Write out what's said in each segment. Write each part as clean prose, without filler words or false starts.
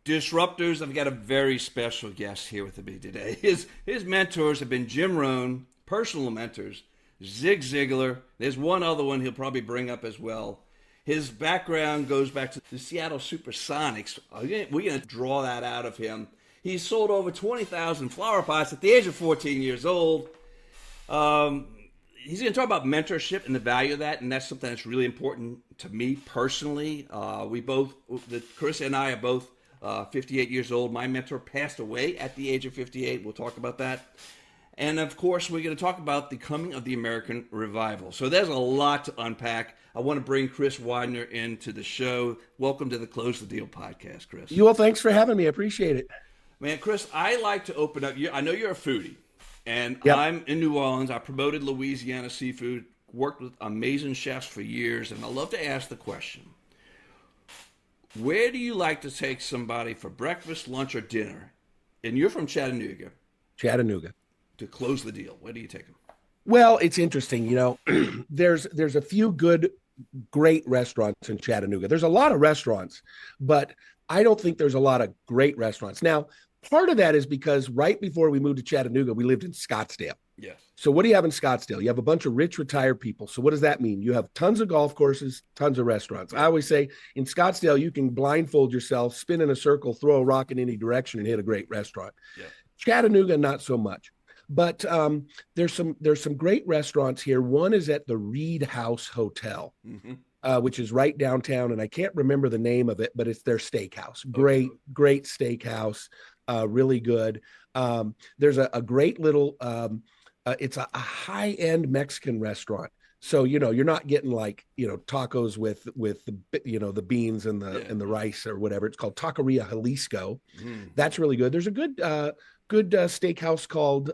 Disruptors, I've got a very special guest here with me today. His mentors have been Jim Rohn, personal mentors, Zig Ziglar. There's one other one he'll probably bring up as well. His background goes back to the Seattle Supersonics. We're going to draw that out of him. He sold over 20,000 flower pots at the age of 14 years old. He's going to talk about mentorship and the value of that, and that's something that's really important to me personally. Chris and I are both 58 years old. My mentor passed away at the age of 58. We'll talk about that. And of course, we're going to talk about the coming of the American revival. So there's a lot to unpack. I want to bring Chris Widener into the show. Welcome to the Close the Deal podcast, Chris. Well, thanks for having me. I appreciate it. Man, Chris, I like to open up. I know you're a foodie, and Yep. I'm in New Orleans. I promoted Louisiana seafood, worked with amazing chefs for years, and I love to ask the question, where do you like to take somebody for breakfast, lunch, or dinner? And you're from Chattanooga. Chattanooga. To close the deal, where do you take them? Well, it's interesting. There's a few great restaurants in Chattanooga. There's a lot of restaurants, but I don't think there's a lot of great restaurants. Now, part of that is because right before we moved to Chattanooga, we lived in Scottsdale. Yes. So what do you have in Scottsdale? You have a bunch of rich retired people. So what does that mean? You have tons of golf courses, tons of restaurants. I always say in Scottsdale, you can blindfold yourself, spin in a circle, throw a rock in any direction and hit a great restaurant. Yeah. Chattanooga, not so much. But there's some great restaurants here. One is at the Reed House Hotel, which is right downtown. And I can't remember the name of it, but it's their steakhouse. Great steakhouse, really good. There's a great little, it's a high-end Mexican restaurant. So, you're not getting like, tacos with the, the beans and the rice or whatever. It's called Taqueria Jalisco. That's really good. There's a good steakhouse called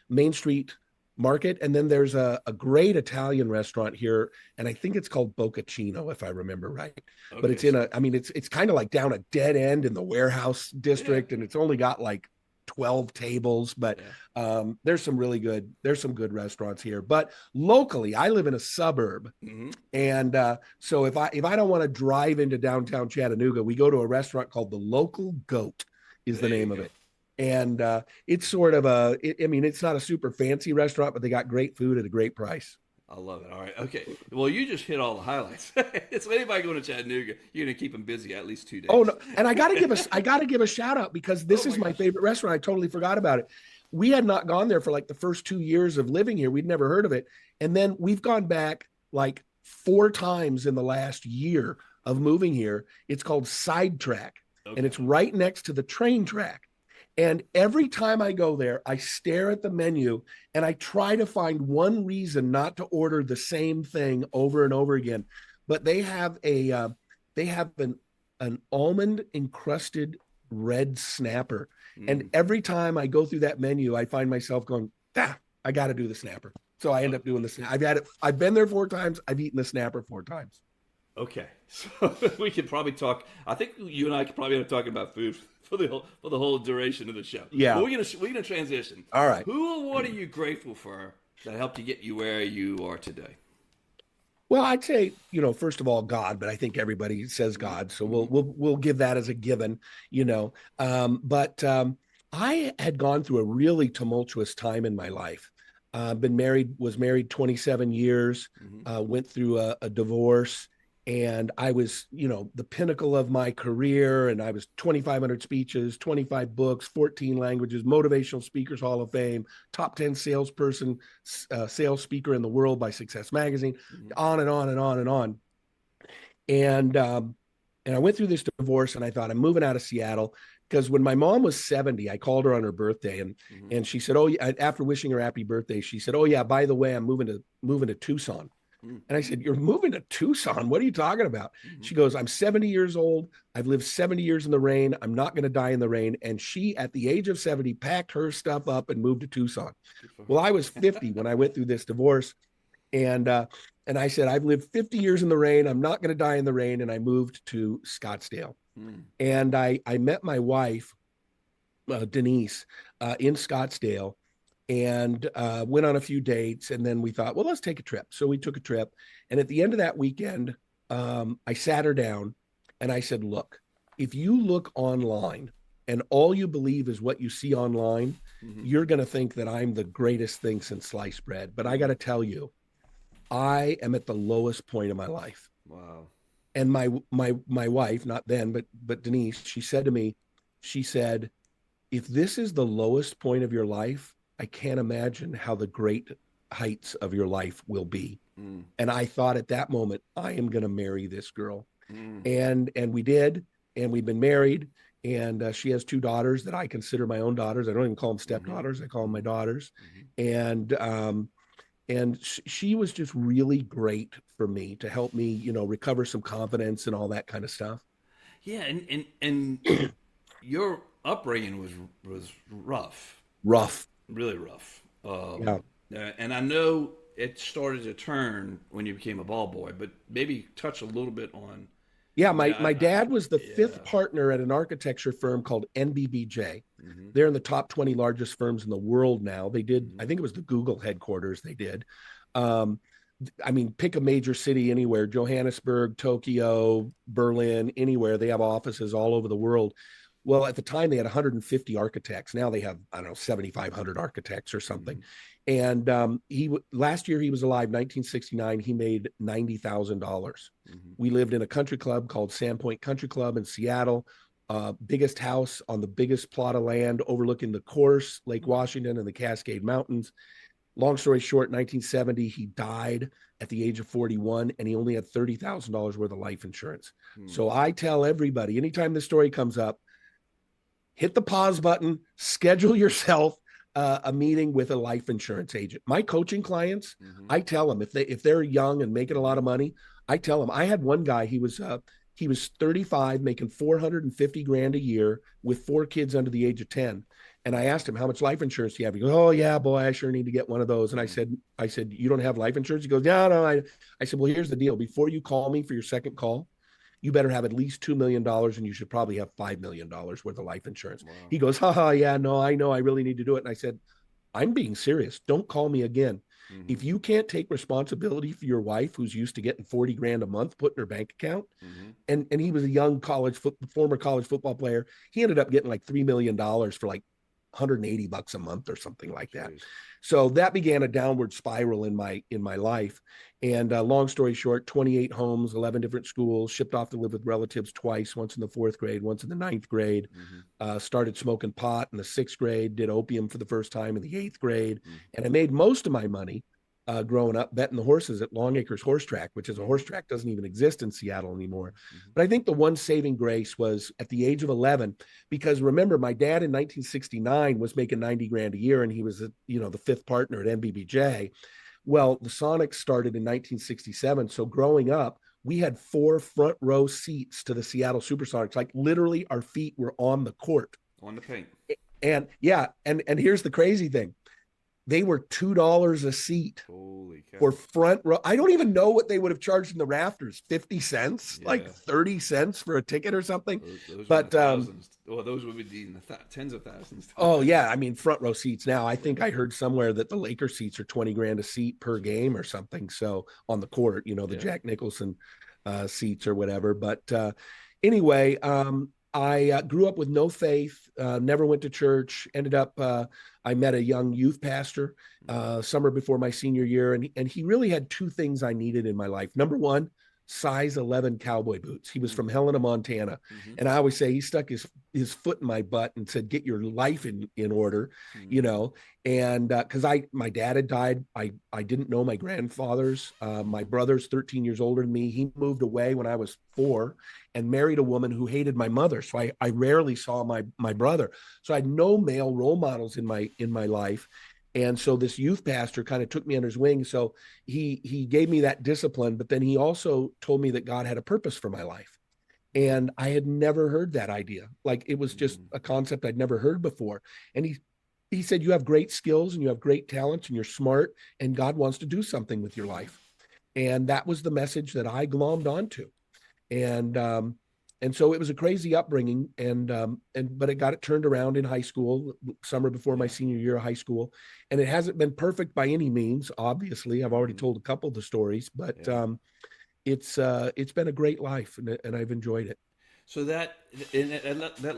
Main Street Market. And then there's a great Italian restaurant here. And I think it's called Boccacino, if I remember right. Okay. But it's it's kind of like down a dead end in the warehouse district. Yeah. And it's only got like 12 tables, but there's some good restaurants here. But locally, I live in a suburb. And so if I don't want to drive into downtown Chattanooga, we go to a restaurant called the Local Goat is the name of it. And it's sort of it's not a super fancy restaurant, but they got great food at a great price. I love it. All right. Okay. Well, you just hit all the highlights. So anybody going to Chattanooga, you're going to keep them busy at least 2 days. Oh, no. And I got to give a shout out because this is my favorite restaurant. I totally forgot about it. We had not gone there for like the first 2 years of living here. We'd never heard of it. And then we've gone back like 4 times in the last year of moving here. It's called Sidetrack. Okay. And it's right next to the train track. And every time I go there, I stare at the menu and I try to find one reason not to order the same thing over and over again. But they have an almond encrusted red snapper. And every time I go through that menu, I find myself going, I got to do the snapper. So I end up doing the snapper. I've been there 4 times. I've eaten the snapper 4 times. Okay, so we could probably talk. I think you and I could probably end up talking about food for the whole duration of the show. Yeah, but we're gonna transition. All right. Who or what are you grateful for that helped you get you where you are today? Well, I'd say first of all God, but I think everybody says God, so we'll give that as a given. But I had gone through a really tumultuous time in my life. Was married 27 years. Went through a divorce. And I was, the pinnacle of my career, and I was 2,500 speeches, 25 books, 14 languages, Motivational Speakers Hall of Fame, top 10 salesperson, sales speaker in the world by Success Magazine, on and on and on and on. And I went through this divorce, and I thought, I'm moving out of Seattle, because when my mom was 70, I called her on her birthday, and she said, after wishing her happy birthday, she said, by the way, I'm moving to Tucson. And I said, you're moving to Tucson? What are you talking about? She goes, I'm 70 years old. I've lived 70 years in the rain. I'm not going to die in the rain. And she, at the age of 70, packed her stuff up and moved to Tucson. Well, I was 50 when I went through this divorce. And I said, I've lived 50 years in the rain. I'm not going to die in the rain. And I moved to Scottsdale. And I met my wife, Denise, in Scottsdale. And went on a few dates, and then we thought, well, let's take a trip. So we took a trip, and at the end of that weekend, I sat her down, and I said, look, if you look online and all you believe is what you see online, Mm-hmm. you're going to think that I'm the greatest thing since sliced bread. But I got Mm. to tell you, I am at the lowest point of my life. Wow. And my wife, not then, but Denise, she said to me, she said, if this is the lowest point of your life, I can't imagine how the great heights of your life will be. Mm. And I thought at that moment, I am going to marry this girl. Mm. And we did, and we've been married. And she has two daughters that I consider my own daughters. I don't even call them Mm-hmm. stepdaughters; I call them my Mm-hmm. daughters. Mm-hmm. And she was just really great for me to help me, recover some confidence and all that kind of stuff. Yeah, and your upbringing was rough, Rough, really rough. yeah. And I know it started to turn when you became a ball boy, but maybe touch a little bit on. Yeah, I mean, my dad was the yeah. fifth partner at an architecture firm called NBBJ. Mm-hmm. They're in the top 20 largest firms in the world now. They did, Mm-hmm. I think it was the Google headquarters they did. Um, I mean, pick a major city anywhere, Johannesburg, Tokyo, Berlin, anywhere. They have offices all over the world. Well, at the time they had 150 architects. Now they have, I don't know, 7,500 architects or something. Mm-hmm. And last year he was alive, 1969. He made $90,000. Mm-hmm. We lived in a country club called Sandpoint Country Club in Seattle. Biggest house on the biggest plot of land overlooking the course, Lake Washington, and the Cascade Mountains. Long story short, 1970, he died at the age of 41, and he only had $30,000 worth of life insurance. Mm-hmm. So I tell everybody, anytime this story comes up, hit the pause button, schedule yourself a meeting with a life insurance agent. My coaching clients, Mm-hmm. I tell them if they're young and making a lot of money, I tell them. I had one guy, he was 35, making 450 grand a year with four kids under the age of 10. And I asked him, how much life insurance do you have? He goes, oh yeah, boy, I sure need to get one of those. And I said, you don't have life insurance? He goes, yeah, no. I said, well, here's the deal. Before you call me for your second call, you better have at least $2 million, and you should probably have $5 million worth of life insurance. Wow. He goes, haha, yeah, no, I know, I really need to do it. And I said, I'm being serious. Don't call me again. Mm-hmm. If you can't take responsibility for your wife, who's used to getting 40 grand a month put in her bank account, Mm-hmm. and he was a young former college football player, he ended up getting like $3 million for like $180 a month or something like that. Jeez. So that began a downward spiral in my life. And long story short, 28 homes, 11 different schools, shipped off to live with relatives twice, once in the fourth grade, once in the ninth grade. Mm-hmm. Started smoking pot in the sixth grade, did opium for the first time in the eighth grade. Mm-hmm. And I made most of my money growing up betting the horses at Long Acres Horse Track, which is a horse track, doesn't even exist in Seattle anymore. Mm-hmm. But I think the one saving grace was at the age of 11, because remember, my dad in 1969 was making 90 grand a year, and he was, the fifth partner at NBBJ. Well, the Sonics started in 1967. So growing up, we had 4 front row seats to the Seattle Supersonics. Like literally our feet were on the court. On the paint. And yeah, and here's the crazy thing. They were $2 a seat. Holy cow. For front row. I don't even know what they would have charged in the rafters. 50 cents, Yeah. like 30 cents for a ticket or something. Those But thousands. Well, those would be in the tens of thousands. oh yeah, I mean front row seats now. I think I heard somewhere that the Laker seats are 20 grand a seat per game or something. So on the court, the Yeah. Jack Nicholson seats or whatever. But anyway, I grew up with no faith, never went to church, ended up, I met a young youth pastor summer before my senior year. And he really had 2 things I needed in my life. Number one, size 11 cowboy boots. He was from Helena, Montana. Mm-hmm. And I always say he stuck his foot in my butt and said, get your life in order, Mm-hmm. and because my dad had died. I didn't know my grandfathers. My brother's 13 years older than me. He moved away when I was 4 and married a woman who hated my mother. So I rarely saw my brother. So I had no male role models in my life. And so this youth pastor kind of took me under his wing. So he gave me that discipline, but then he also told me that God had a purpose for my life. And I had never heard that idea. Like it was just a concept I'd never heard before. And he said, you have great skills and you have great talents and you're smart and God wants to do something with your life. And that was the message that I glommed onto. And so it was a crazy upbringing, but it got it turned around in high school, summer before my senior year of high school, and it hasn't been perfect by any means. Obviously, I've already told a couple of the stories, but Yeah. it's been a great life, and I've enjoyed it. So that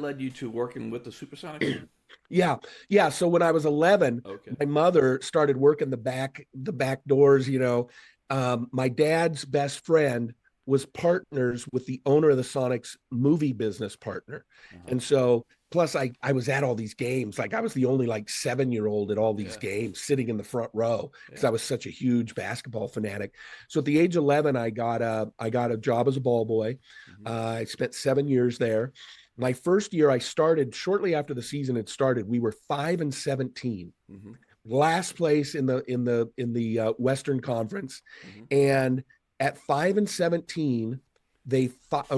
led you to working with the Supersonics? Yeah. Yeah. So when I was 11, Okay. my mother started working the back doors, my dad's best friend was partners with the owner of the Sonics movie business partner. Uh-huh. And so plus I was at all these games. Like I was the only like 7-year-old at all these Yeah. games sitting in the front row because Yeah. I was such a huge basketball fanatic. So at the age of 11, I got a job as a ball boy. Mm-hmm. I spent 7 years there. My first year, I started shortly after the season had started. We were 5-17, Mm-hmm. last place in the Western Conference, Mm-hmm. and at 5-17,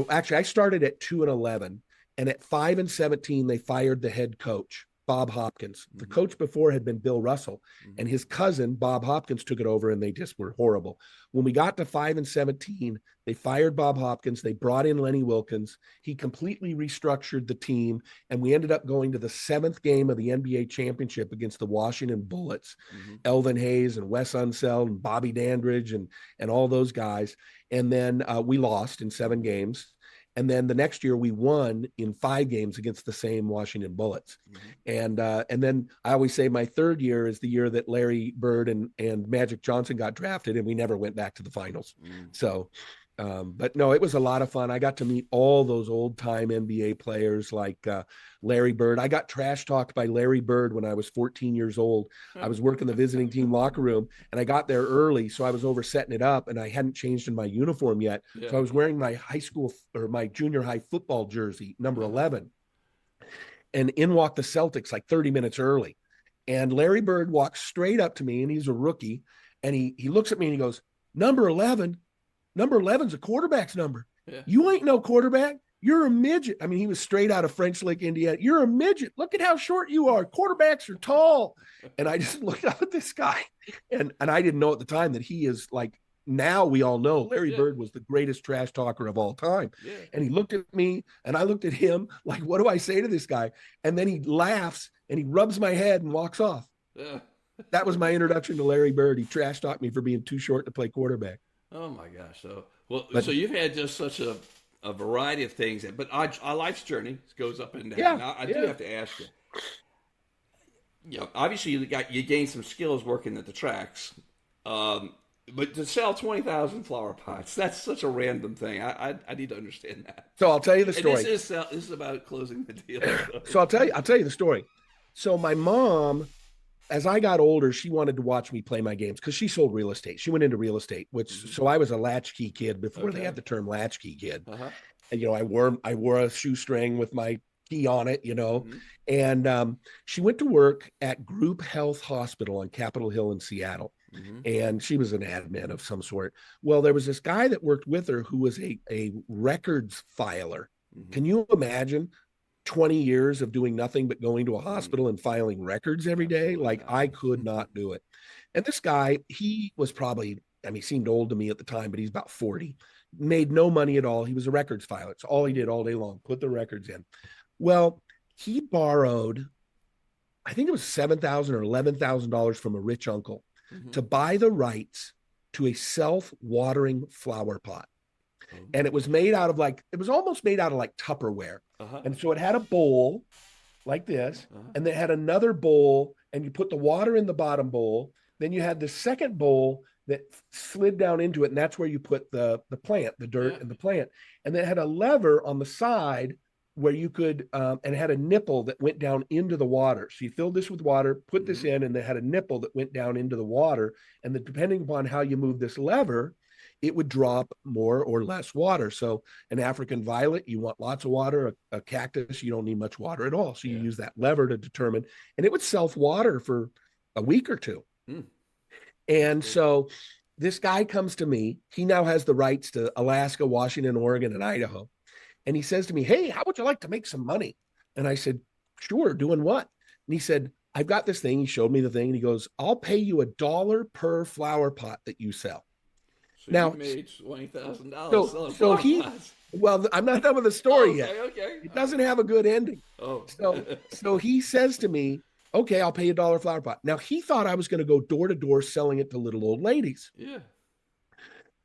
actually I started at 2-11, and at 5-17 they fired the head coach. Bob Hopkins. The Mm-hmm. coach before had been Bill Russell, Mm-hmm. and his cousin Bob Hopkins took it over, and they just were horrible. When we got to 5-17, they fired Bob Hopkins. They brought in Lenny Wilkens. He completely restructured the team, and we ended up going to the 7th game of the NBA championship against the Washington Bullets. Mm-hmm. Elvin Hayes and Wes Unseld and Bobby Dandridge and all those guys. And then we lost in 7 games. And then the next year we won in 5 games against the same Washington Bullets. Mm-hmm. And then I always say my third year is the year that Larry Bird and Magic Johnson got drafted, and we never went back to the finals. Mm-hmm. So, but no, it was a lot of fun. I got to meet all those old time NBA players like Larry Bird. I got trash talked by Larry Bird when I was 14 years old. I was working the visiting team locker room, and I got there early, so I was over setting it up, and I hadn't changed in my uniform yet. Yeah. So I was wearing my high school or my junior high football jersey, number 11. And in walked the Celtics like 30 minutes early. And Larry Bird walks straight up to me, and he's a rookie. And he looks at me and he goes, number 11? Number 11's a quarterback's number. Yeah. You ain't no quarterback. You're a midget. I mean, he was straight out of French Lick, Indiana. You're a midget. Look at how short you are. Quarterbacks are tall. And I just looked up at this guy. And I didn't know at the time that he is like, now we all know Larry Bird was the greatest trash talker of all time. Yeah. And he looked at me and I looked at him like, what do I say to this guy? And then he laughs and he rubs my head and walks off. Yeah. That was my introduction to Larry Bird. He trash talked me for being too short to play quarterback. Oh my gosh! So you've had just such a variety of things, but our life's journey goes up and down. Yeah, Now, I do have to ask you. Obviously you gained some skills working at the tracks, but to sell 20,000 flower pots—that's such a random thing. I need to understand that. So I'll tell you the And story. this is about closing the deal. So I'll tell you the story. So my mom, as I got older, she wanted to watch me play my games because she sold real estate. She went into real estate, so I was a latchkey kid before they had the term latchkey kid. Uh-huh. And I wore a shoestring with my key on it, And she went to work at Group Health Hospital on Capitol Hill in Seattle. Mm-hmm. And she was an admin of some sort. Well, there was this guy that worked with her who was a records filer. Mm-hmm. Can you imagine 20 years of doing nothing but going to a hospital and filing records every day? Absolutely Like not. I could not do it. And this guy, he was probably, he seemed old to me at the time, but he's about 40, made no money at all. He was a records filer. It's all he did all day long, put the records in. Well, he borrowed, I think it was $7,000 or $11,000 from a rich uncle to buy the rights to a self-watering flower pot. And it was made out of it was almost made out of like Tupperware. Uh-huh. And so it had a bowl like this, and they had another bowl, and you put the water in the bottom bowl. Then you had the second bowl that slid down into it, and that's where you put the plant, the dirt and the plant. And then it had a lever on the side where you could, and it had a nipple that went down into the water. So you filled this with water, put this in, and they had a nipple that went down into the water. And depending upon how you move this lever, it would drop more or less water. So an African violet, you want lots of water. A cactus, you don't need much water at all. So you use that lever to determine, and it would self-water for a week or two. And so this guy comes to me. He now has the rights to Alaska, Washington, Oregon, and Idaho. And he says to me, hey, how would you like to make some money? And I said, sure, doing what? And he said, I've got this thing. He showed me the thing, and he goes, I'll pay you $1 per flower pot that you sell. So now, you made $20,000. So he, well, I'm not done with the story yet. Okay. It doesn't have a good ending. Oh. So he says to me, okay, I'll pay you $1 flower pot. Now he thought I was going to go door to door selling it to little old ladies. Yeah.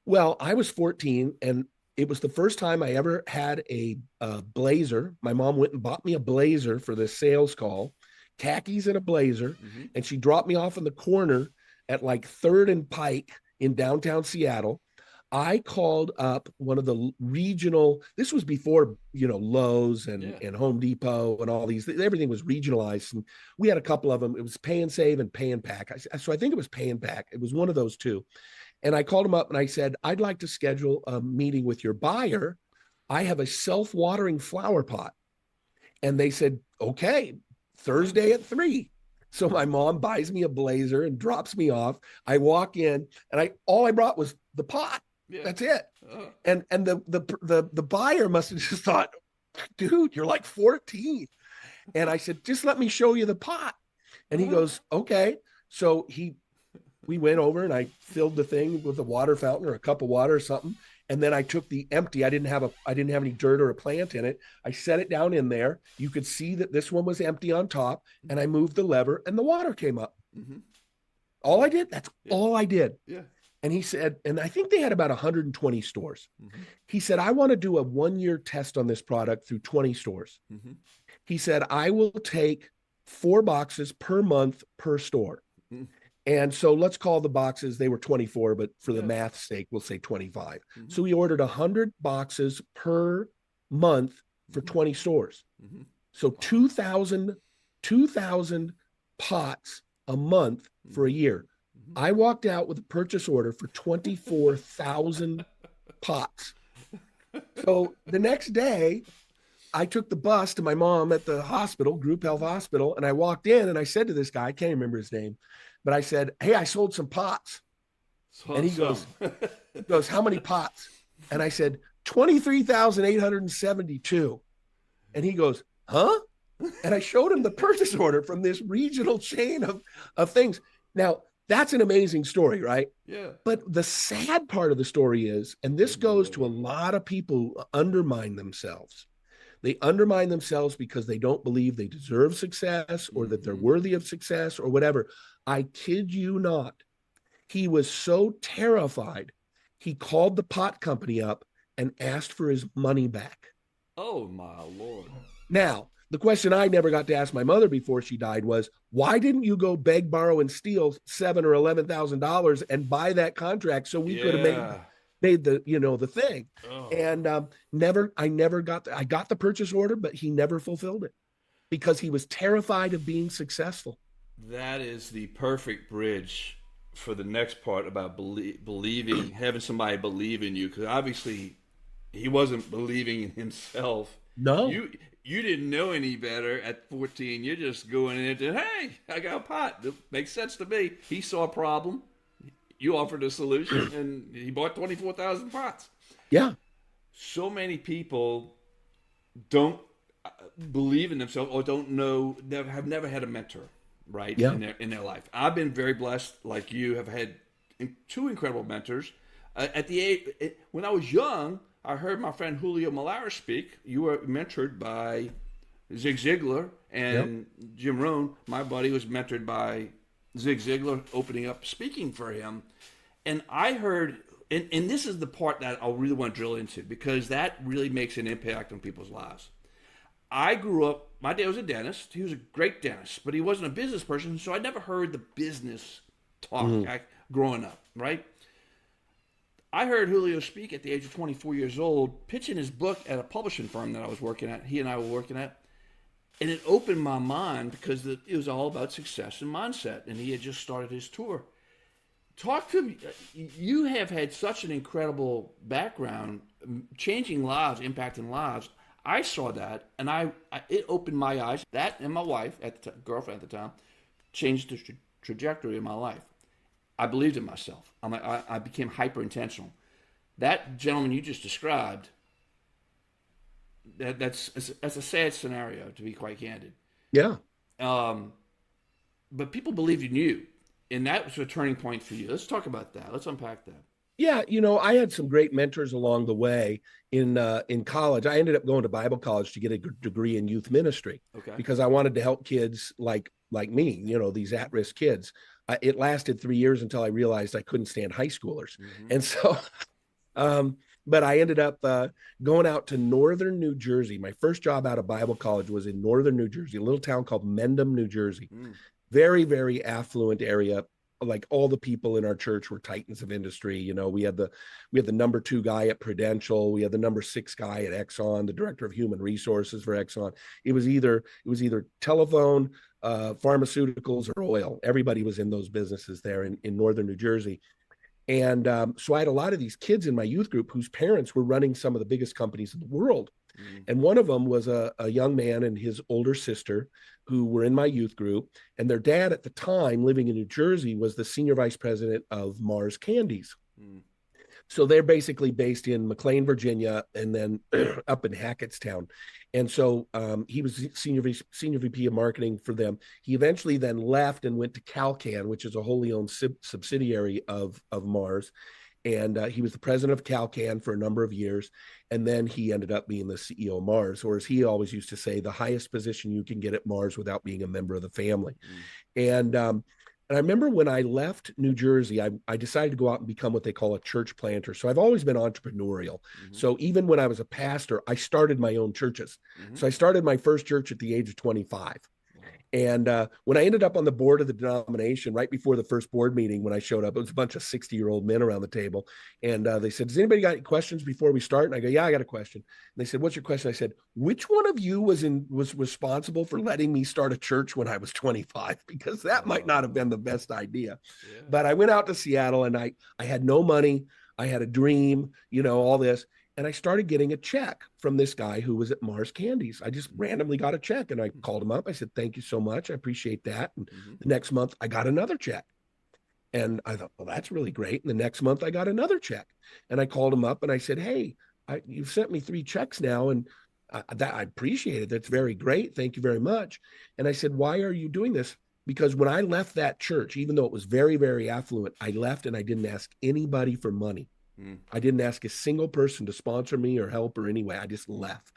Well, I was 14, and It was the first time I ever had a blazer. My mom went and bought me a blazer for this sales call, khakis and a blazer. Mm-hmm. And she dropped me off in the corner at like 3rd and Pike in downtown Seattle. I called up one of the regional, this was before, Lowe's and Home Depot and all these, everything was regionalized. And we had a couple of them. It was Pay and Save and Pay and Pack. So I think it was Pay and Pack. It was one of those two. And I called them up and I said, I'd like to schedule a meeting with your buyer. I have a self-watering flower pot. And they said, okay, Thursday at 3. So my mom buys me a blazer and drops me off. I walk in and all I brought was the pot. Yeah. That's it. And the buyer must have just thought, dude, you're like 14. And I said, just let me show you the pot. And he goes, okay. So we went over and I filled the thing with a water fountain or a cup of water or something. And then I took the empty, I didn't have any dirt or a plant in it. I set it down in there. You could see that this one was empty on top, and I moved the lever and the water came up. Mm-hmm. All I did, that's all I did. Yeah. And he said, and I think they had about 120 stores. Mm-hmm. He said, I want to do a 1-year test on this product through 20 stores. Mm-hmm. He said, I will take 4 boxes per month per store. Mm-hmm. And so let's call the boxes, they were 24, but for the math's sake, we'll say 25. Mm-hmm. So we ordered 100 boxes per month for 20 stores. Mm-hmm. So 2,000 pots a month for a year. I walked out with a purchase order for 24,000 pots. So the next day, I took the bus to my mom at the hospital, Group Health Hospital, and I walked in and I said to this guy, I can't remember his name, but I said, hey, I sold some pots. And he goes, how many pots? And I said, 23,872. And he goes, huh? And I showed him the purchase order from this regional chain of things. Now, that's an amazing story, right? Yeah. But the sad part of the story is, and this goes to a lot of people who undermine themselves. They undermine themselves because they don't believe they deserve success or that they're worthy of success or whatever. I kid you not. He was so terrified, he called the pot company up and asked for his money back. Oh, my Lord. Now, the question I never got to ask my mother before she died was, why didn't you go beg, borrow, and steal $7,000 or $11,000 and buy that contract so we could have made the the thing? Oh. And I got the purchase order, but he never fulfilled it because he was terrified of being successful. That is the perfect bridge for the next part about believing, having somebody believe in you, because obviously he wasn't believing in himself. No. You didn't know any better at 14. You're just going into, hey, I got a pot. It makes sense to me. He saw a problem. You offered a solution, and he bought 24,000 pots. Yeah. So many people don't believe in themselves or don't know, have never had a mentor, right, in their life. I've been very blessed, like you, have had 2 incredible mentors. At the age, when I was young, I heard my friend Julio Malara speak. You were mentored by Zig Ziglar and Jim Rohn. My buddy was mentored by Zig Ziglar, opening up, speaking for him. And I heard, and this is the part that I really want to drill into because that really makes an impact on people's lives. I grew up, my dad was a dentist. He was a great dentist, but he wasn't a business person, so I never heard the business talk growing up, right? I heard Julio speak at the age of 24 years old, pitching his book at a publishing firm that I was working at. He and I were working at. And it opened my mind because it was all about success and mindset. And he had just started his tour. Talk to me. You have had such an incredible background, changing lives, impacting lives. I saw that, and it opened my eyes. That and my wife, girlfriend at the time, changed the trajectory of my life. I believed in myself. I became hyper intentional. That gentleman you just described, that's a sad scenario, to be quite candid. Yeah. But people believed in you, and that was a turning point for you. Let's talk about that. Let's unpack that. Yeah, I had some great mentors along the way in college. I ended up going to Bible college to get a degree in youth ministry because I wanted to help kids like me, these at-risk kids. It lasted 3 years until I realized I couldn't stand high schoolers. Mm-hmm. And so but I ended up going out to northern New Jersey. My first job out of Bible college was in northern New Jersey, a little town called Mendham, New Jersey. Very, very affluent area. Like all the people in our church were titans of industry. You know, we had the number 2 guy at Prudential, we had the number 6 guy at Exxon, the director of human resources for Exxon. It was either telephone, pharmaceuticals, or oil. Everybody was in those businesses there in northern New Jersey. And so I had a lot of these kids in my youth group whose parents were running some of the biggest companies in the world. And one of them was a young man and his older sister who were in my youth group. And their dad at the time, living in New Jersey, was the senior vice president of Mars Candies. So they're basically based in McLean, Virginia, and then up in Hackettstown. And so he was senior VP of marketing for them. He eventually then left and went to Calcan, which is a wholly owned subsidiary of Mars. And he was the president of Calcan for a number of years. And then he ended up being the CEO of Mars, or as he always used to say, the highest position you can get at Mars without being a member of the family. And I remember when I left New Jersey, I decided to go out and become what they call a church planter. So I've always been entrepreneurial. So even when I was a pastor, I started my own churches. So I started my first church at the age of 25. And when I ended up on the board of the denomination, right before the first board meeting, when I showed up, it was a bunch of 60-year-old men around the table. And they said, does anybody got any questions before we start? And I go, yeah, I got a question. And they said, what's your question? I said, which one of you was responsible for letting me start a church when I was 25? Because that might not have been the best idea. Yeah. But I went out to Seattle and I had no money. I had a dream, you know, all this. And I started getting a check from this guy who was at Mars Candies. I just randomly got a check and I called him up. I said, thank you so much. I appreciate that. And the next month I got another check. And I thought, well, that's really great. And the next month I got another check. And I called him up and I said, hey, you've sent me 3 checks now. And I appreciate it. That's very great. Thank you very much. And I said, why are you doing this? Because when I left that church, even though it was very, very affluent, I left and I didn't ask anybody for money. I didn't ask a single person to sponsor me or help or anyway. I just left.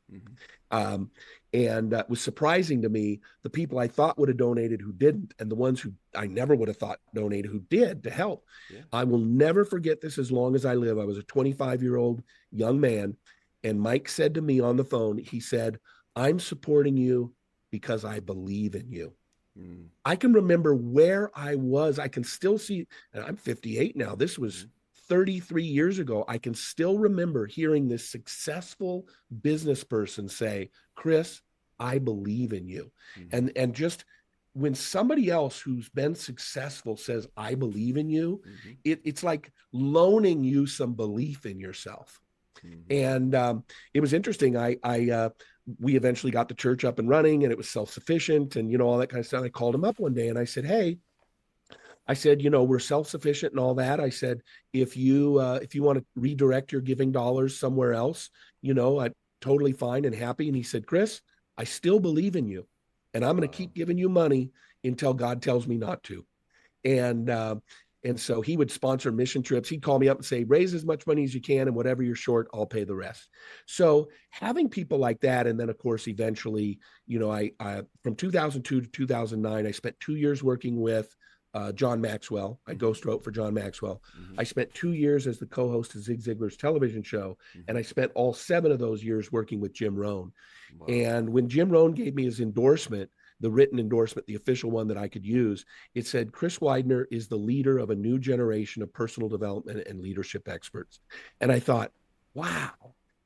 And it was surprising to me, the people I thought would have donated who didn't, and the ones who I never would have thought donated who did to help. Yeah. I will never forget this as long as I live. I was a 25-year-old young man, and Mike said to me on the phone, he said, I'm supporting you because I believe in you. I can remember where I was. I can still see, and I'm 58 now. This was 33 years ago. I can still remember hearing this successful business person say, Chris, I believe in you. And just when somebody else who's been successful says, I believe in you, it's like loaning you some belief in yourself. And it was interesting. We eventually got the church up and running and it was self-sufficient and, you know, all that kind of stuff. I called him up one day and I said, hey, you know, we're self-sufficient and all that. I said, if you want to redirect your giving dollars somewhere else, you know, I'm totally fine and happy. And he said, Chris, I still believe in you and I'm going to keep giving you money until God tells me not to. And so he would sponsor mission trips. He'd call me up and say, raise as much money as you can and whatever you're short, I'll pay the rest. So having people like that. And then of course, eventually, you know, I from 2002 to 2009, I spent 2 years working with John Maxwell. I ghost wrote for John Maxwell. I spent 2 years as the co-host of Zig Ziglar's television show. And I spent all 7 of those years working with Jim Rohn. Wow. And when Jim Rohn gave me his endorsement, the written endorsement, the official one that I could use, it said, Chris Widener is the leader of a new generation of personal development and leadership experts. And I thought, wow,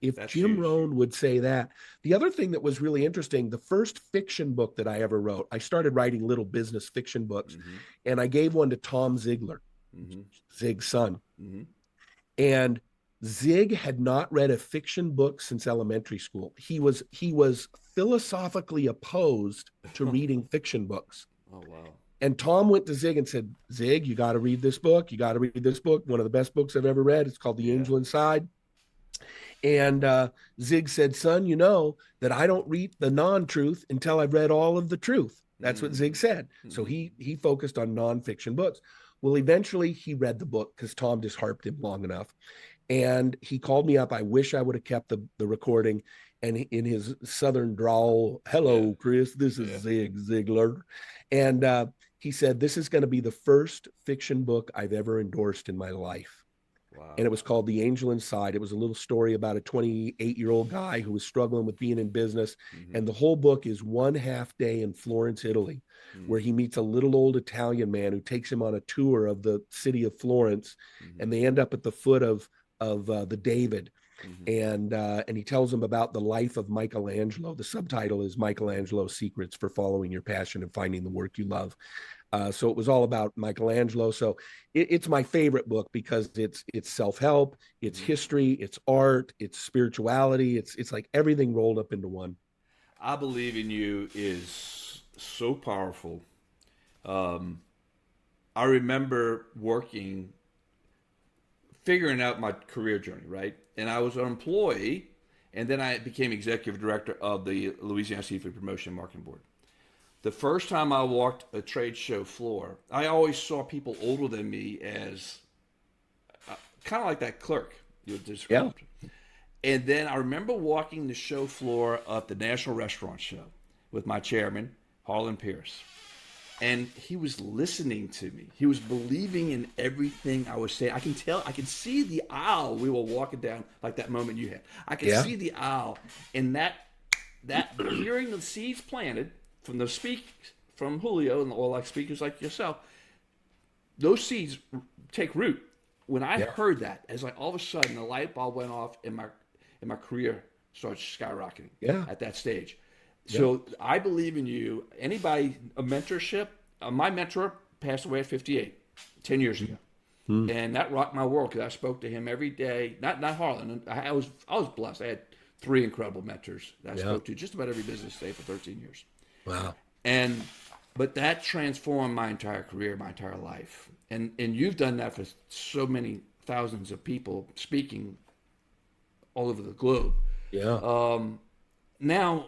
if that's Jim huge. Rohn would say that. The other thing that was really interesting, the first fiction book that I ever wrote, I started writing little business fiction books, and I gave one to Tom Ziglar, Zig's son. And Zig had not read a fiction book since elementary school. He was philosophically opposed to reading fiction books. Oh, wow. And Tom went to Zig and said, Zig, you got to read this book. You got to read this book. One of the best books I've ever read. It's called The Angel Inside. And Zig said, son, you know that I don't read the non-truth until I've read all of the truth. That's what Zig said. So he focused on nonfiction books. Well, eventually he read the book because Tom just harped him long enough. And he called me up. I wish I would have kept the recording. And in his Southern drawl, hello, Chris, this is Zig Ziglar. And he said, this is going to be the first fiction book I've ever endorsed in my life. And it was called The Angel Inside. It was a little story about a 28-year-old guy who was struggling with being in business. And the whole book is 1.5 day in Florence, Italy, where he meets a little old Italian man who takes him on a tour of the city of Florence. And they end up at the foot of the David. And he tells him about the life of Michelangelo. The subtitle is Michelangelo's Secrets for Following Your Passion and Finding the Work You Love. So it was all about Michelangelo. So it's my favorite book because it's self-help, it's history, it's art, it's spirituality. It's like everything rolled up into one. I Believe in You is so powerful. I remember figuring out my career journey, right? And I was an employee, and then I became executive director of the Louisiana Seafood Promotion and Marketing Board. The first time I walked a trade show floor, I always saw people older than me as kind of like that clerk you described. Yeah. And then I remember walking the show floor of the National Restaurant Show with my chairman, Harlan Pierce. And he was listening to me. He was believing in everything I was saying. I can see the aisle we were walking down, like that moment you had. I can see the aisle. And that hearing the seeds planted from Julio and all like speakers like yourself, those seeds take root. When I heard that, it's like all of a sudden the light bulb went off and my career started skyrocketing at that stage. So I Believe in You. Anybody, a mentorship, my mentor passed away at 58, 10 years ago. And that rocked my world because I spoke to him every day. Not Harlan. I was blessed. I had 3 incredible mentors that I spoke to just about every business day for 13 years. Wow. But that transformed my entire career, my entire life. And you've done that for so many thousands of people speaking all over the globe. Yeah. Now,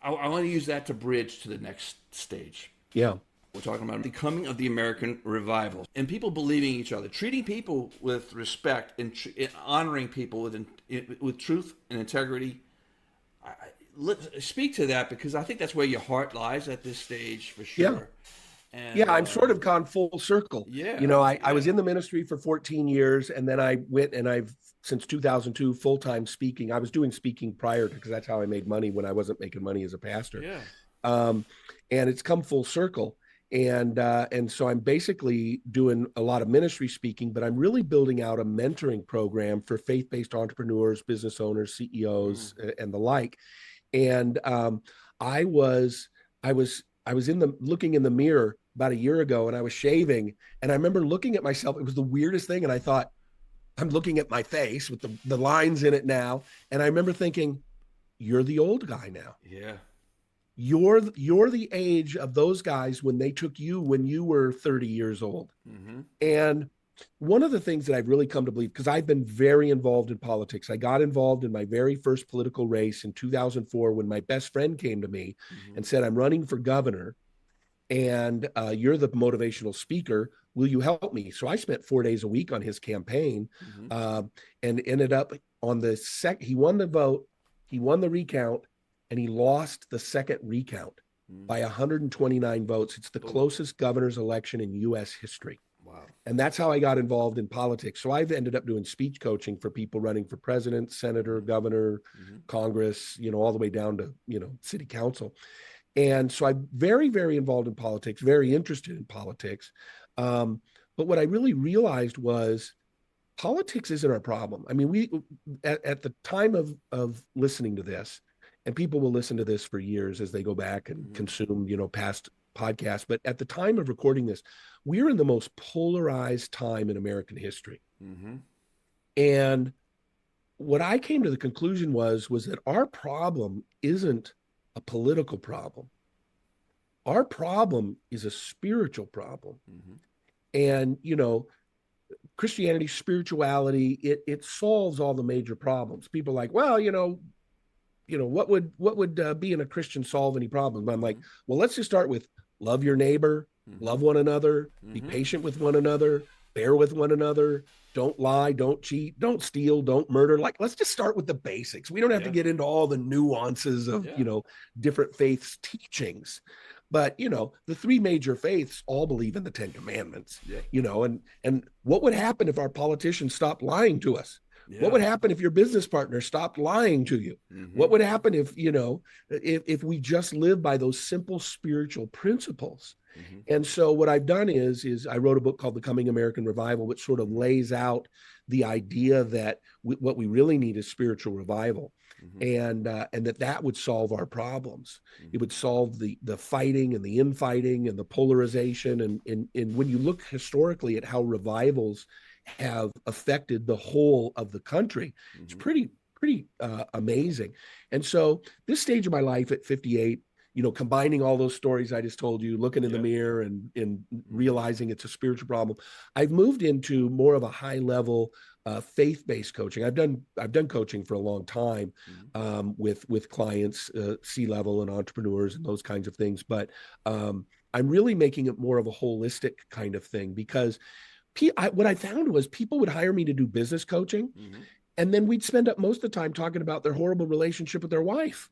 I want to use that to bridge to the next stage. Yeah. We're talking about the coming of the American revival and people believing each other, treating people with respect and honoring people with truth and integrity. Let's speak to that because I think that's where your heart lies at this stage for sure. And, I'm sort of gone full circle. Yeah. You know, I was in the ministry for 14 years and then I went and I've since 2002 full-time speaking. I was doing speaking prior because that's how I made money when I wasn't making money as a pastor. Yeah. And it's come full circle. And so I'm basically doing a lot of ministry speaking, but I'm really building out a mentoring program for faith-based entrepreneurs, business owners, CEOs, and the like. And I was looking in the mirror about a year ago and I was shaving and I remember looking at myself. It was the weirdest thing. And I thought, I'm looking at my face with the lines in it now. And I remember thinking, you're the old guy now. Yeah. You're the age of those guys when they took you when you were 30 years old. And one of the things that I've really come to believe, because I've been very involved in politics. I got involved in my very first political race in 2004 when my best friend came to me and said, I'm running for governor and you're the motivational speaker. Will you help me? So I spent 4 days a week on his campaign and ended up on he won the vote, he won the recount, and he lost the second recount by 129 votes. It's the closest governor's election in U.S. history. Wow. And that's how I got involved in politics. So I've ended up doing speech coaching for people running for president, senator, governor, Congress, all the way down to, city council. And so I'm very, very involved in politics, very interested in politics. But what I really realized was politics isn't our problem. I mean, we at the time of listening to this, and people will listen to this for years as they go back and consume, past podcasts. But at the time of recording this, we're in the most polarized time in American history. And what I came to the conclusion was that our problem isn't a political problem. Our problem is a spiritual problem. And, Christianity, spirituality, it solves all the major problems. People are like, well, what would being a Christian solve any problem? I'm like, well, let's just start with love your neighbor, love one another, be patient with one another, bear with one another, don't lie, don't cheat, don't steal, don't murder. Like, let's just start with the basics. We don't have to get into all the nuances of, different faiths' teachings. But, the three major faiths all believe in the 10 Commandments, Yeah. and what would happen if our politicians stopped lying to us? What Yeah. would happen if your business partner stopped lying to you? What would happen if we just live by those simple spiritual principles? And so what I've done is I wrote a book called The Coming American Revival, which sort of lays out the idea that what we really need is spiritual revival, and that would solve our problems. It would solve the fighting and the infighting and the polarization. And when you look historically at how revivals have affected the whole of the country, it's pretty amazing. And so this stage of my life at 58, combining all those stories I just told you, looking in the mirror and realizing it's a spiritual problem, I've moved into more of a high level faith-based coaching. I've done coaching for a long time with clients, C-level and entrepreneurs and those kinds of things. But I'm really making it more of a holistic kind of thing, because what I found was people would hire me to do business coaching, and then we'd spend up most of the time talking about their horrible relationship with their wife.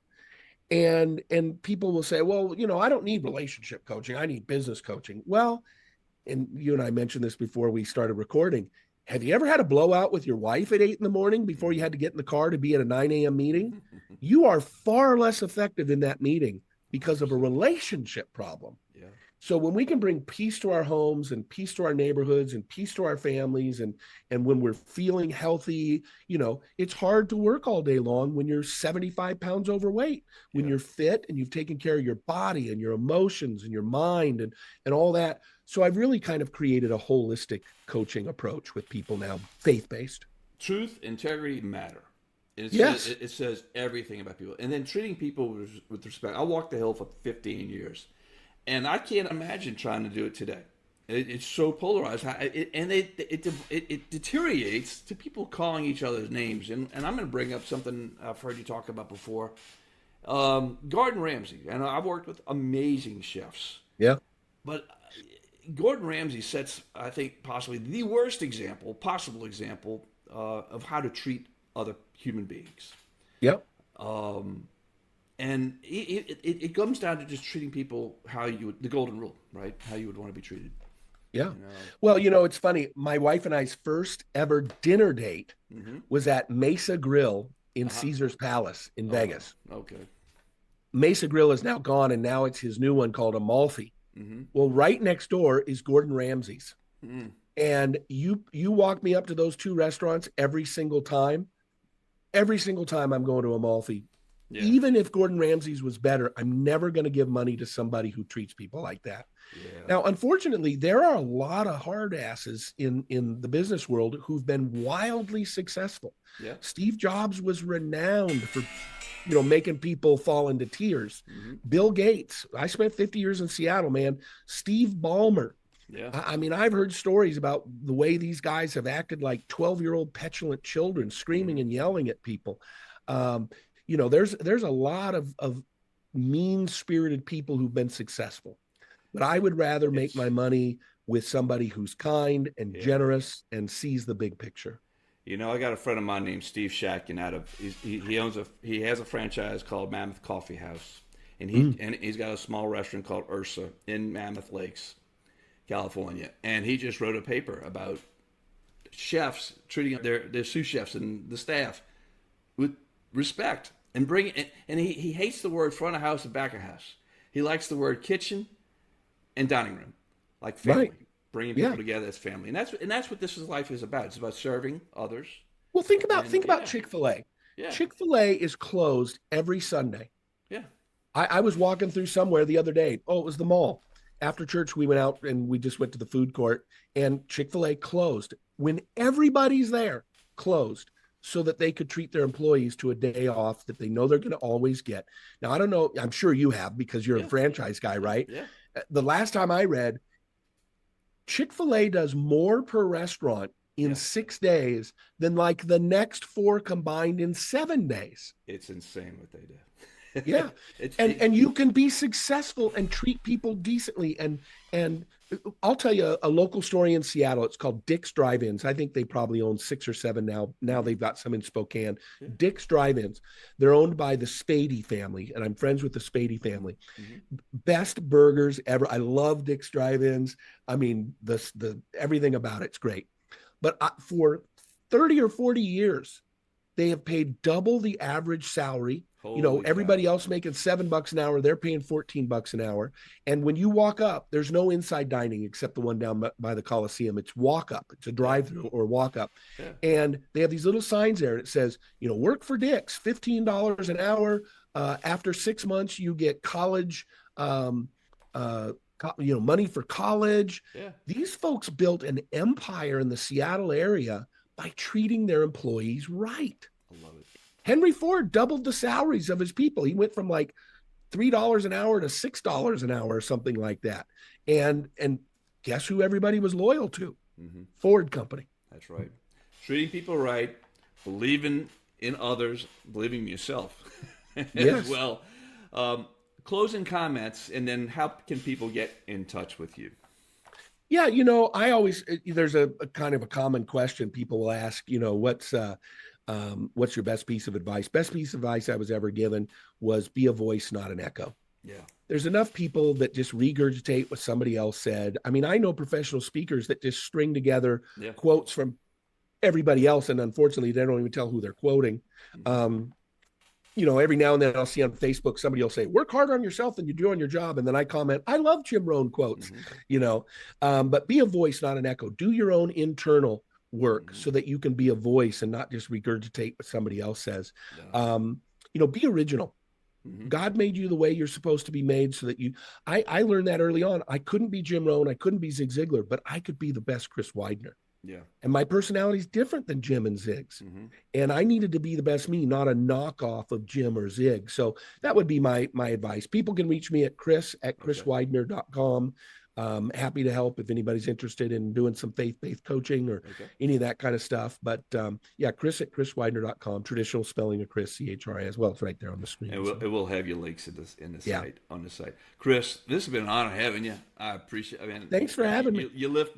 And people will say, well, I don't need relationship coaching. I need business coaching. Well, and you and I mentioned this before we started recording. Have you ever had a blowout with your wife at 8 a.m. before you had to get in the car to be at a 9 a.m. meeting? You are far less effective in that meeting because of a relationship problem. Yeah. So when we can bring peace to our homes and peace to our neighborhoods and peace to our families, and when we're feeling healthy, it's hard to work all day long when you're 75 pounds overweight. When you're fit and you've taken care of your body and your emotions and your mind and all that. So I've really kind of created a holistic coaching approach with people now, faith-based. Truth, integrity, matter. Yes. It says everything about people. And then treating people with respect. I walked the hill for 15 years. And I can't imagine trying to do it today. It's so polarized, it deteriorates to people calling each other's names. And I'm going to bring up something I've heard you talk about before. Gordon Ramsay, and I've worked with amazing chefs. Yeah. But Gordon Ramsay sets, I think, possibly the worst possible example of how to treat other human beings. Yep. And it comes down to just treating people the golden rule, right? How you would want to be treated. Yeah. Well, it's funny. My wife and I's first ever dinner date was at Mesa Grill in Caesar's Palace in Vegas. Okay. Mesa Grill is now gone, and now it's his new one called Amalfi. Well, right next door is Gordon Ramsay's. And you walk me up to those two restaurants every single time. Every single time I'm going to Amalfi. Yeah. Even if Gordon Ramsay's was better, I'm never going to give money to somebody who treats people like that. Yeah. Now, unfortunately, there are a lot of hard asses in the business world who've been wildly successful. Yeah. Steve Jobs was renowned for, making people fall into tears. Bill Gates, I spent 50 years in Seattle, man. Steve Ballmer. Yeah. I mean, I've heard stories about the way these guys have acted like 12-year-old petulant children, screaming and yelling at people. There's a lot of mean-spirited people who've been successful, but I would rather make my money with somebody who's kind and generous and sees the big picture. I got a friend of mine named Steve Shatkin he has a franchise called Mammoth Coffee House, and he's got a small restaurant called Ursa in Mammoth Lakes, California, and he just wrote a paper about chefs treating their sous chefs and the staff with respect. And bring it, and he hates the word front of house and back of house. He likes the word kitchen and dining room, like family, right. Bringing people together as family, and that's what this life is about. It's about serving others. Well, think about Chick-fil-A. Yeah. Chick-fil-A is closed every Sunday. Yeah, I was walking through somewhere the other day. Oh, it was the mall. After church, we went out and we just went to the food court, and Chick-fil-A closed when everybody's there. Closed. So that they could treat their employees to a day off that they know they're going to always get. Now, I don't know. I'm sure you have because you're a franchise guy, right? Yeah. The last time I read, Chick-fil-A does more per restaurant in 6 days than like the next 4 combined in 7 days. It's insane what they do. Yeah. And you can be successful and treat people decently. And I'll tell you a local story in Seattle. It's called Dick's Drive-Ins. I think they probably own 6 or 7 now. Now they've got some in Spokane. Yeah. Dick's Drive-Ins. They're owned by the Spady family, and I'm friends with the Spady family. Best burgers ever. I love Dick's Drive-Ins. I mean, the everything about it's great. But for 30 or 40 years, they have paid double the average salary. Holy Everybody cow. else making $7 an hour, they're paying $14 an hour. And when you walk up, there's no inside dining except the one down by the Coliseum. It's walk up. It's a drive-through or walk up. Yeah. And they have these little signs there. And it says, work for Dick's, $15 an hour. After 6 months, you get college, money for college. Yeah. These folks built an empire in the Seattle area by treating their employees right. I love it. Henry Ford doubled the salaries of his people. He went from like $3 an hour to $6 an hour or something like that. And guess who everybody was loyal to? Ford Company. That's right. Treating people right, believing in others, believing in yourself as well. Closing comments, and then how can people get in touch with you? Yeah, I always, there's a kind of a common question people will ask, what's your best piece of advice? Best piece of advice I was ever given was be a voice, not an echo. Yeah. There's enough people that just regurgitate what somebody else said. I mean, I know professional speakers that just string together quotes from everybody else, and unfortunately, they don't even tell who they're quoting. Every now and then I'll see on Facebook, somebody will say, work harder on yourself than you do on your job. And then I comment, I love Jim Rohn quotes, but be a voice, not an echo. Do your own internal work so that you can be a voice and not just regurgitate what somebody else says. Be original. God made you the way you're supposed to be made so that I learned that early on. I couldn't be Jim Rohn. I couldn't be Zig Ziglar, but I could be the best Chris Widener. Yeah. And my personality is different than Jim and Zig's. And I needed to be the best me, not a knockoff of Jim or Zig. So that would be my advice. People can reach me at chris@chriswidener.com. Happy to help if anybody's interested in doing some faith-based coaching or any of that kind of stuff. But chris@chriswidener.com, traditional spelling of Chris, CHRI as well. It's right there on the screen. And it will have your links in the site, on the site. Chris, this has been an honor having you. I appreciate it. Thanks for having me. You lift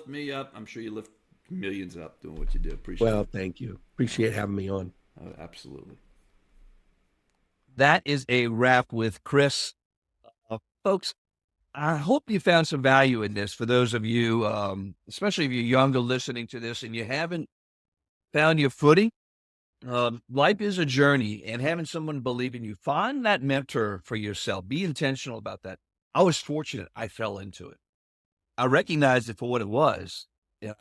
me up. I'm sure you lift millions up doing what you do. Appreciate it. Well, thank you. Appreciate having me on. Absolutely. That is a wrap with Chris. Folks, I hope you found some value in this for those of you, especially if you're younger listening to this and you haven't found your footing. Life is a journey, and having someone believe in you, find that mentor for yourself. Be intentional about that. I was fortunate. I fell into it. I recognized it for what it was, and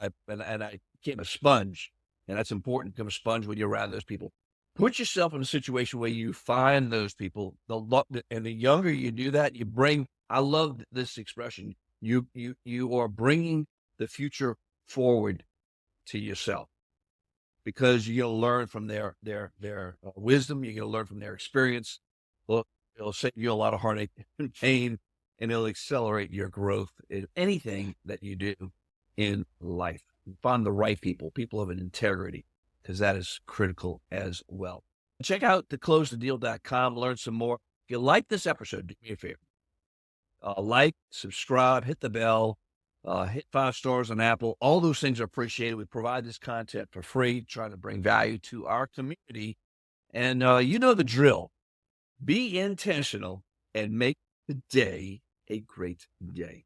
I became a sponge, and that's important. Become a sponge when you're around those people. Put yourself in a situation where you find those people, and the younger you do that, you bring. I love this expression. You are bringing the future forward to yourself, because you're going to learn from their wisdom. You're going to learn from their experience. Well, it'll save you a lot of heartache and pain, and it'll accelerate your growth in anything that you do in life. Find the right people of an integrity, because that is critical as well. Check out theclosethedeal.com. Learn some more. If you like this episode, do me a favor. Like, subscribe, hit the bell, hit 5 stars on Apple. All those things are appreciated. We provide this content for free, trying to bring value to our community. And you know the drill. Be intentional and make the day a great day.